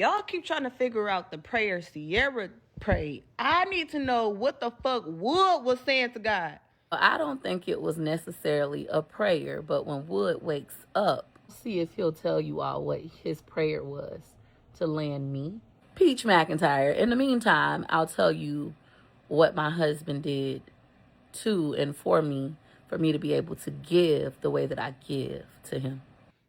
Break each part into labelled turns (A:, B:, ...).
A: Y'all keep trying to figure out the prayer Sierra prayed. I need to know what the fuck Wood was saying to God.
B: I don't think it was necessarily a prayer, but when Wood wakes up, see if he'll tell you all what his prayer was to land me, Peach McIntyre. In the meantime, I'll tell you what my husband did to and for me to be able to give the way that I give to him.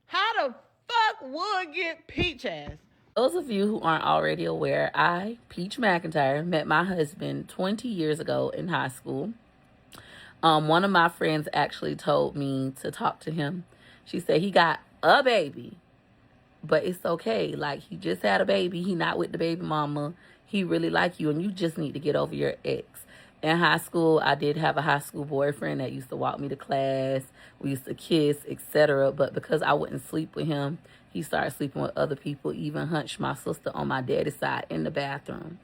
A: How the fuck Wood get Peach ass?
B: Those of you who aren't already aware, I, Peach McIntyre, met my husband 20 years ago in high school. One of my friends actually told me to talk to him. She said he got a baby, but it's okay. Like, he just had a baby. He not with the baby mama. He really like you, and you just need to get over your ex. In high school, I did have a high school boyfriend that used to walk me to class. We used to kiss, etc. But because I wouldn't sleep with him, he started sleeping with other people, even hunched my sister on my daddy's side in the bathroom.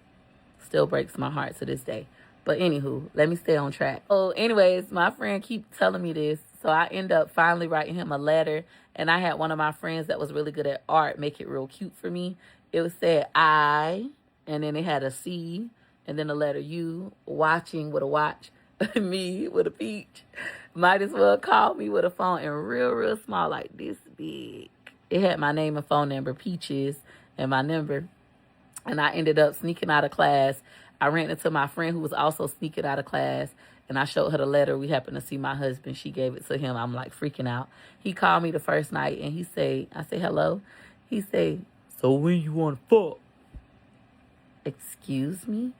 B: Still breaks my heart to this day. But anywho, let me stay on track. Oh, anyways, my friend keep telling me this. So I end up finally writing him a letter. And I had one of my friends that was really good at art make it real cute for me. It was said I, and then it had a C, and then the letter U, watching with a watch, me with a peach. Might as well call me with a phone, and real small, like this big. It had my name and phone number, Peaches, and my number. And I ended up sneaking out of class. I ran into my friend who was also sneaking out of class, and I showed her the letter. We happened to see my husband. She gave it to him. I'm like freaking out. He called me the first night, and I say, hello. He say, so when you want to fuck? Excuse me?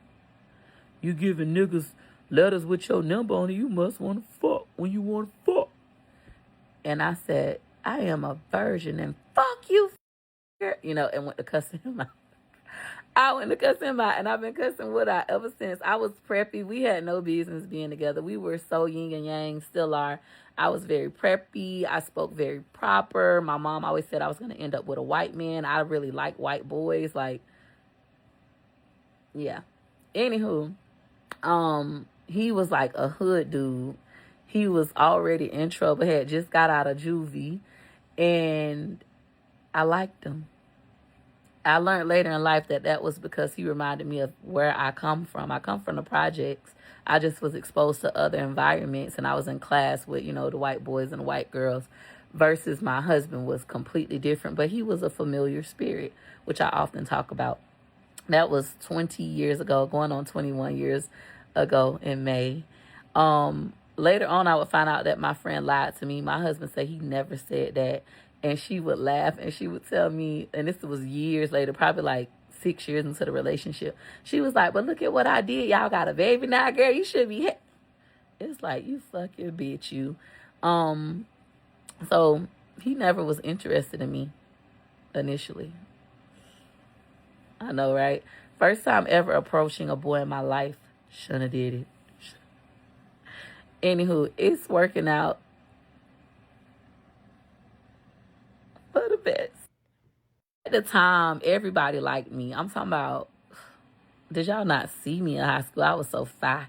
B: You giving niggas letters with your number on it, you must want to fuck when you want to fuck. And I said, I am a virgin, and fuck you, and went to cussing him out. I went to cuss him out, and I've been cussing Wood out ever since. I was preppy. We had no business being together. We were so yin and yang, still are. I was very preppy. I spoke very proper. My mom always said I was going to end up with a white man. I really like white boys. Like, yeah. Anywho, he was like a hood dude. He was already in trouble, had just got out of juvie, and I liked him. I learned later in life that was because he reminded me of where I come from. I come from the projects. I just was exposed to other environments, and I was in class with, the white boys and the white girls, versus my husband was completely different. But he was a familiar spirit, which I often talk about. That was 20 years ago, going on 21 years ago in May. Later on, I would find out that my friend lied to me. My husband said he never said that. And she would laugh, and she would tell me, and this was years later, probably like 6 years into the relationship. She was like, but look at what I did. Y'all got a baby now, girl. You should be. It's like, you fucking bitch, you. So he never was interested in me initially. I know, right? First time ever approaching a boy in my life. Shouldn't have did it. Anywho, it's working out for the best. At the time, everybody liked me. I'm talking about, did y'all not see me in high school? I was so fine.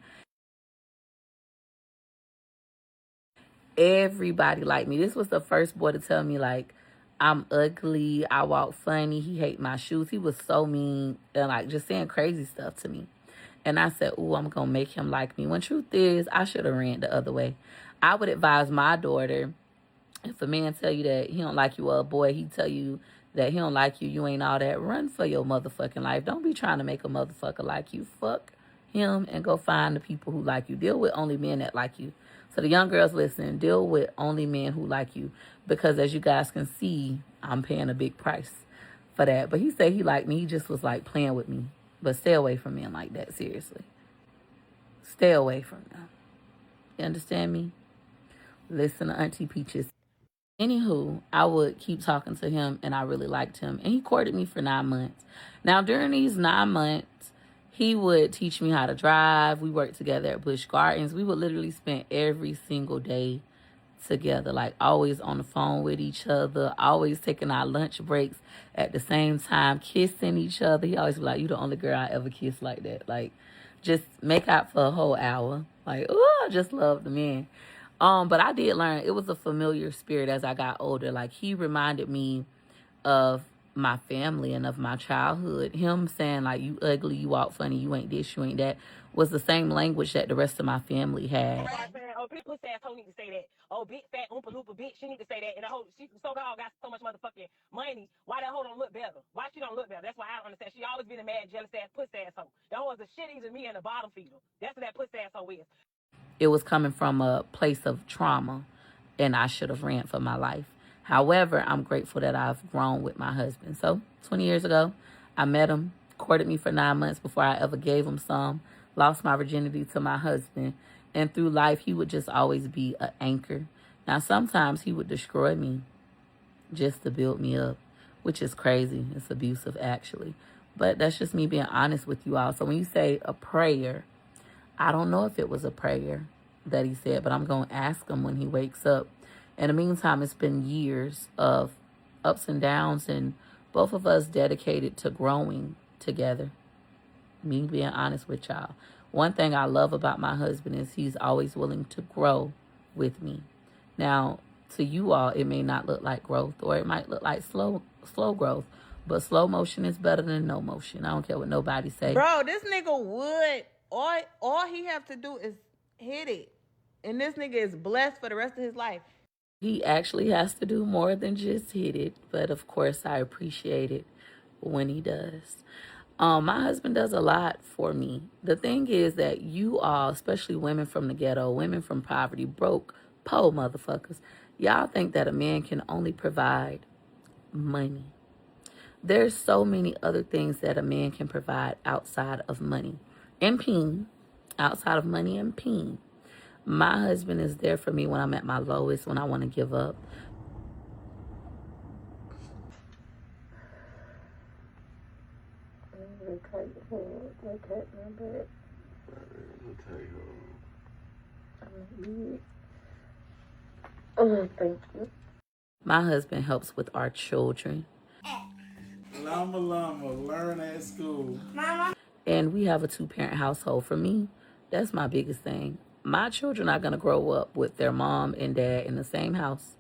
B: Everybody liked me. This was the first boy to tell me, like, I'm ugly, I walk funny, he hate my shoes. He was so mean and, like, just saying crazy stuff to me. And I said, ooh, I'm going to make him like me. When truth is, I should have ran the other way. I would advise my daughter, if a man tell you that he don't like you, or a boy, he tell you that he don't like you, you ain't all that, run for your motherfucking life. Don't be trying to make a motherfucker like you. Fuck him and go find the people who like you. Deal with only men that like you. So the young girls listen, deal with only men who like you. Because as you guys can see, I'm paying a big price for that. But he said he liked me. He just was like playing with me. But stay away from men like that, seriously. Stay away from them. You understand me? Listen to Auntie Peaches. Anywho, I would keep talking to him, and I really liked him. And he courted me for 9 months. Now, during these 9 months, he would teach me how to drive. We worked together at Busch Gardens. We would literally spend every single day together, like always on the phone with each other, always taking our lunch breaks at the same time, kissing each other. He always be like, you the only girl I ever kissed like that. Like, just make out for a whole hour. Like, oh, I just love the man. But I did learn it was a familiar spirit as I got older. Like, he reminded me of my family and of my childhood. Him saying, like, you ugly, you walk funny, you ain't this, you ain't that, was the same language that the rest of my family had.
C: Oh, big pussy asshole need to say that. Oh, big fat oompa loompa bitch, she need to say that. And the whole, she so called got so much motherfucking money. Why that hoe don't look better? Why she don't look better? That's why I don't understand. She always been a mad, jealous ass pussy asshole. That hoe is the shitties of me and the bottom feeder. That's what that pussy asshole is.
B: It was coming from a place of trauma, and I should have ran for my life. However, I'm grateful that I've grown with my husband. So 20 years ago, I met him, courted me for 9 months before I ever gave him some, lost my virginity to my husband. And through life, he would just always be an anchor. Now, sometimes he would destroy me just to build me up, which is crazy. It's abusive, actually. But that's just me being honest with you all. So when you say a prayer, I don't know if it was a prayer that he said, but I'm going to ask him when he wakes up. In the meantime, it's been years of ups and downs, and both of us dedicated to growing together. Me being honest with y'all. One thing I love about my husband is he's always willing to grow with me. Now, to you all, it may not look like growth, or it might look like slow growth. But slow motion is better than no motion. I don't care what nobody say.
A: Bro, this nigga would. All he have to do is hit it. And this nigga is blessed for the rest of his life.
B: He actually has to do more than just hit it. But of course, I appreciate it when he does. My husband does a lot for me. The thing is that you all, especially women from the ghetto, women from poverty, broke, poor motherfuckers, y'all think that a man can only provide money. There's so many other things that a man can provide outside of money and peen, outside of money and peen. My husband is there for me when I'm at my lowest, when I want to give up.
D: Thank you.
B: My husband helps with our children.
E: Llama, learn at school.
B: And we have a 2-parent household. For me, that's my biggest thing. My children are going to grow up with their mom and dad in the same house.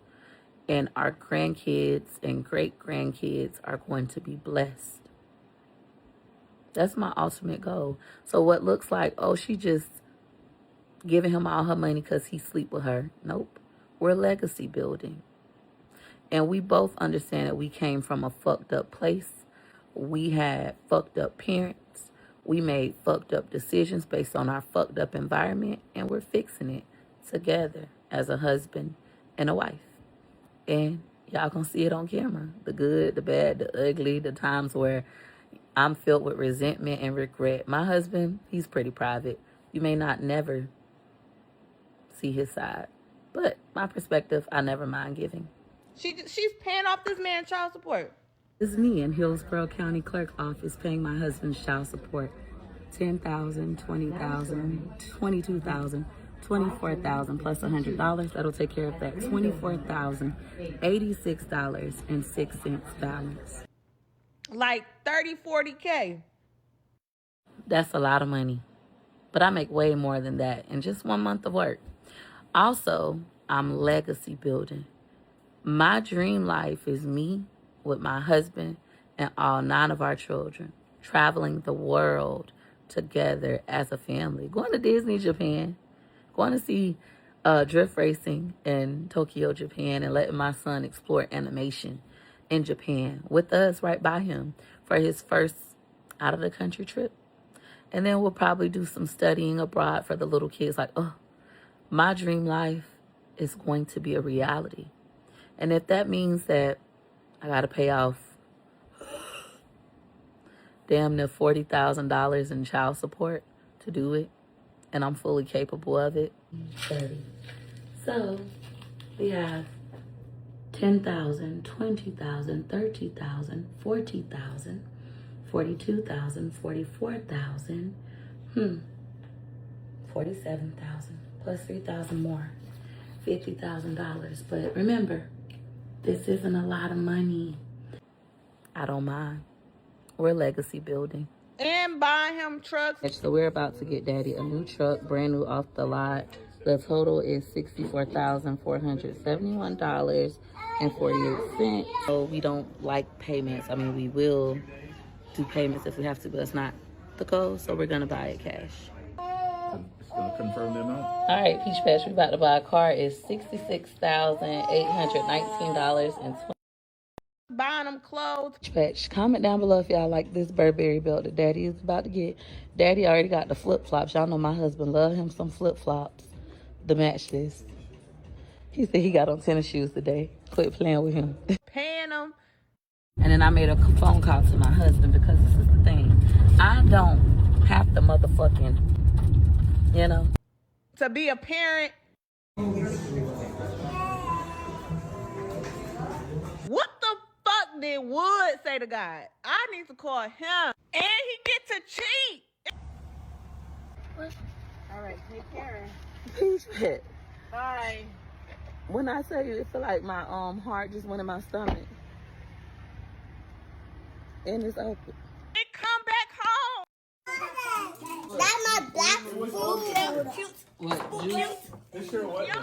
B: And our grandkids and great-grandkids are going to be blessed. That's my ultimate goal. So what looks like, oh, she just giving him all her money because he sleep with her. Nope. We're legacy building. And we both understand that we came from a fucked up place. We had fucked up parents. We made fucked up decisions based on our fucked up environment. And we're fixing it together as a husband and a wife. And y'all gonna see it on camera. The good, the bad, the ugly, the times where I'm filled with resentment and regret. My husband, he's pretty private. You may not never see his side. But my perspective, I never mind giving.
A: She's paying off this man's child support.
B: This is me in Hillsborough County Clerk Office paying my husband's child support. $10,000, $20,000, $22,000, $24,000 plus $100. That'll take care of that $24,086.06 balance.
A: Like 30, 40K.
B: That's a lot of money. But I make way more than that in just 1 month of work. Also, I'm legacy building. My dream life is me with my husband and all 9 of our children, traveling the world together as a family, going to Disney, Japan, going to see drift racing in Tokyo, Japan, and letting my son explore animation in Japan with us right by him for his first out-of-the-country trip. And then we'll probably do some studying abroad for the little kids. Like, oh, my dream life is going to be a reality. And if that means that I got to pay off damn near $40,000 in child support to do it, and I'm fully capable of it. 30. So we have 10,000, 20,000, 30,000, 40,000, 42,000, 44,000, 47,000 plus 3,000 more, $50,000. But remember, this isn't a lot of money. I don't mind. We're legacy building.
A: And buying him trucks.
B: So we're about to get Daddy a new truck, brand new off the lot. The total is $64,471. and 48 cents. So we don't like payments. I mean, we will do payments if we have to, but it's not the goal. So we're gonna buy it cash.
D: It's gonna confirm the amount.
B: All right, Peach Patch, we about to buy a car. It's $66,819.20.
A: Buying them clothes.
B: Peach Patch, comment down below if y'all like this Burberry belt that Daddy is about to get. Daddy already got the flip flops. Y'all know my husband love him some flip flops to match this. He said he got on tennis shoes today. Quit playing with him.
A: Paying them.
B: And then I made a phone call to my husband because this is the thing. I don't have to motherfucking,
A: To be a parent. What the fuck did Wood say to God? I need to call him. And he get to cheat.
C: All right, take care.
B: Peach Pet.
C: Bye.
B: When I tell you, it feel like my heart just went in my stomach. And it's open.
A: And come back home.
F: That's my black food.
B: What, juice?
E: It sure was.
A: Y'all